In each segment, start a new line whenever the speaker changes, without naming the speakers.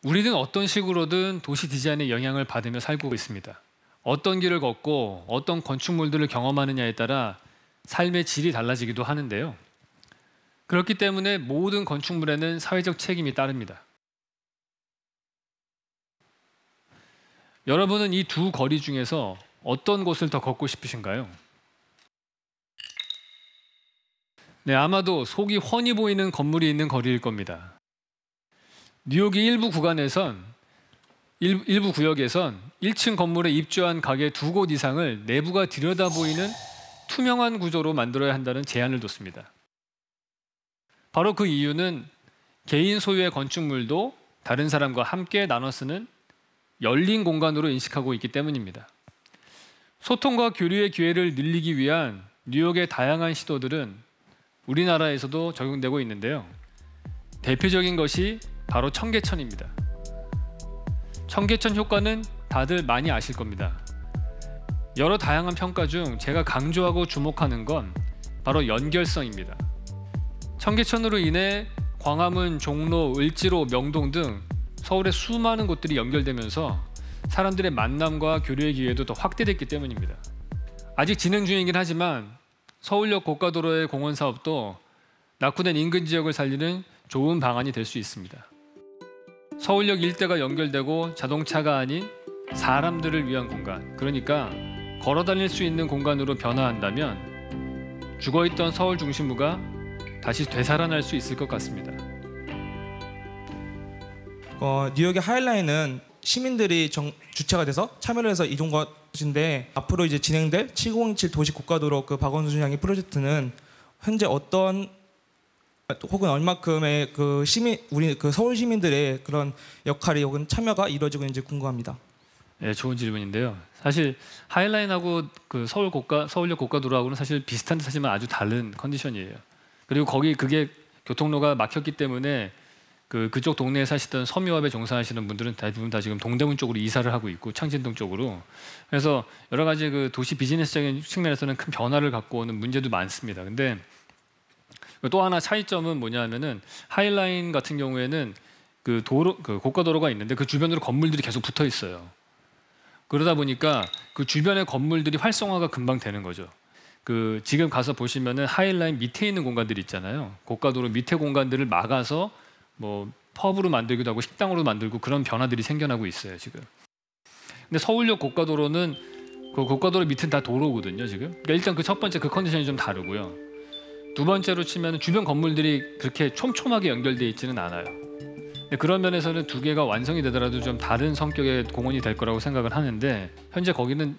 우리는 어떤 식으로든 도시 디자인의 영향을 받으며 살고 있습니다. 어떤 길을 걷고 어떤 건축물들을 경험하느냐에 따라 삶의 질이 달라지기도 하는데요. 그렇기 때문에 모든 건축물에는 사회적 책임이 따릅니다. 여러분은 이 두 거리 중에서 어떤 곳을 더 걷고 싶으신가요? 네, 아마도 속이 훤히 보이는 건물이 있는 거리일 겁니다. 뉴욕의 일부 구역에선 1층 건물에 입주한 가게 2곳 이상을 내부가 들여다보이는 투명한 구조로 만들어야 한다는 제안을 뒀습니다. 바로 그 이유는 개인 소유의 건축물도 다른 사람과 함께 나눠 쓰는 열린 공간으로 인식하고 있기 때문입니다. 소통과 교류의 기회를 늘리기 위한 뉴욕의 다양한 시도들은 우리나라에서도 적용되고 있는데요. 대표적인 것이 바로 청계천입니다. 청계천 효과는 다들 많이 아실 겁니다. 여러 다양한 평가 중 제가 강조하고 주목하는 건 바로 연결성입니다. 청계천으로 인해 광화문, 종로, 을지로, 명동 등 서울의 수많은 곳들이 연결되면서 사람들의 만남과 교류의 기회도 더 확대됐기 때문입니다. 아직 진행 중이긴 하지만 서울역 고가도로의 공원 사업도 낙후된 인근 지역을 살리는 좋은 방안이 될 수 있습니다. 서울역 일대가 연결되고 자동차가 아닌 사람들을 위한 공간, 그러니까 걸어 다닐 수 있는 공간으로 변화한다면 죽어있던 서울 중심부가 다시 되살아날 수 있을 것 같습니다.
뉴욕의 하이라인은 시민들이 주체가 돼서 참여를 해서 이동 것인데, 앞으로 이제 진행될 7017 도시 고가도로 그 박원순 향의 프로젝트는 현재 어떤 혹은 얼마큼의 우리 서울 시민들의 그런 역할이 혹은 참여가 이루어지고 있는지 궁금합니다.
네, 좋은 질문인데요. 사실 하이라인하고 서울역 고가도로하고는 사실 비슷한 듯하지만 아주 다른 컨디션이에요. 그리고 그게 교통로가 막혔기 때문에 그쪽 동네에 사시던 섬유업에 종사하시는 분들은 대부분 다 지금 동대문 쪽으로 이사를 하고 있고, 창진동 쪽으로. 그래서 여러 가지 도시 비즈니스적인 측면에서는 큰 변화를 갖고 오는 문제도 많습니다. 근데 또 하나 차이점은 뭐냐면은 하이라인 같은 경우에는 고가도로가 있는데 그 주변으로 건물들이 계속 붙어 있어요. 그러다 보니까 그 주변의 건물들이 활성화가 금방 되는 거죠. 지금 가서 보시면은 하이라인 밑에 있는 공간들이 있잖아요. 고가도로 밑에 공간들을 막아서 펍으로 만들기도 하고 식당으로 만들고 그런 변화들이 생겨나고 있어요, 지금. 근데 서울역 고가도로는 고가도로 밑은 다 도로거든요, 지금. 그러니까 일단 첫 번째 컨디션이 좀 다르고요. 두 번째로 치면 주변 건물들이 그렇게 촘촘하게 연결되어 있지는 않아요. 근데 그런 면에서는 두 개가 완성이 되더라도 좀 다른 성격의 공원이 될 거라고 생각을 하는데, 현재 거기는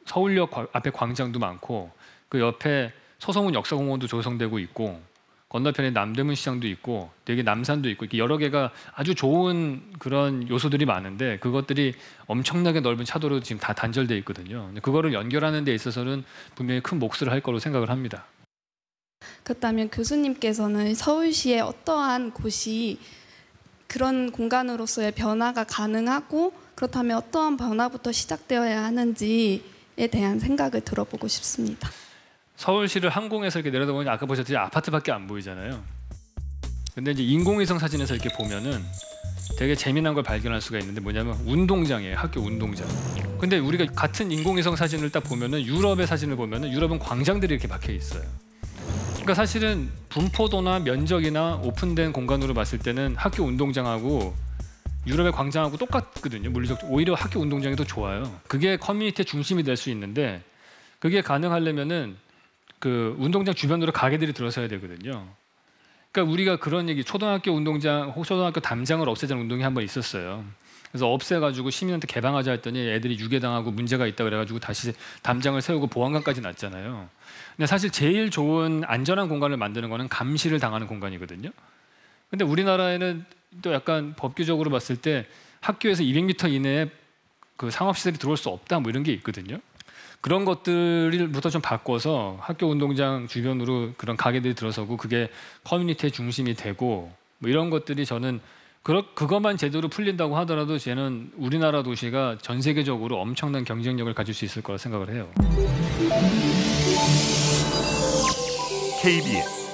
서울역 앞에 광장도 많고 그 옆에 서성훈 역사공원도 조성되고 있고 건너편에 남대문 시장도 있고 되게 남산도 있고 이렇게 여러 개가 아주 좋은 그런 요소들이 많은데, 그것들이 엄청나게 넓은 차도로 지금 다 단절돼 있거든요. 그거를 연결하는 데 있어서는 분명히 큰 몫을 할 거로 생각을 합니다.
그렇다면 교수님께서는 서울시의 어떠한 곳이 그런 공간으로서의 변화가 가능하고, 그렇다면 어떠한 변화부터 시작되어야 하는지에 대한 생각을 들어보고 싶습니다.
서울시를 항공에서 이렇게 내려다보면 아까 보셨듯이 아파트밖에 안 보이잖아요. 근데 이제 인공위성 사진에서 이렇게 보면은 되게 재미난 걸 발견할 수가 있는데, 뭐냐면 운동장이에요. 학교 운동장. 근데 우리가 같은 인공위성 사진을 딱 보면은 유럽의 사진을 보면은 유럽은 광장들이 이렇게 박혀 있어요. 그러니까 사실은 분포도나 면적이나 오픈된 공간으로 봤을 때는 학교 운동장하고 유럽의 광장하고 똑같거든요. 물리적 오히려 학교 운동장이 더 좋아요. 그게 커뮤니티의 중심이 될 수 있는데, 그게 가능하려면은 운동장 주변으로 가게들이 들어서야 되거든요. 그러니까 우리가 그런 얘기, 초등학교 담장을 없애자는 운동이 한번 있었어요. 그래서 없애가지고 시민한테 개방하자 했더니 애들이 유괴당하고 문제가 있다 그래가지고 다시 담장을 세우고 보안관까지 났잖아요. 근데 사실 제일 좋은 안전한 공간을 만드는 거는 감시를 당하는 공간이거든요. 근데 우리나라에는 또 약간 법규적으로 봤을 때 학교에서 200m 이내에 상업시설이 들어올 수 없다 이런 게 있거든요. 그런 것들부터 좀 바꿔서 학교 운동장 주변으로 그런 가게들이 들어서고 그게 커뮤니티의 중심이 되고 이런 것들이 저는 그것만 제대로 풀린다고 하더라도 저는 우리나라 도시가 전 세계적으로 엄청난 경쟁력을 가질 수 있을 거라 생각을 해요.
KBS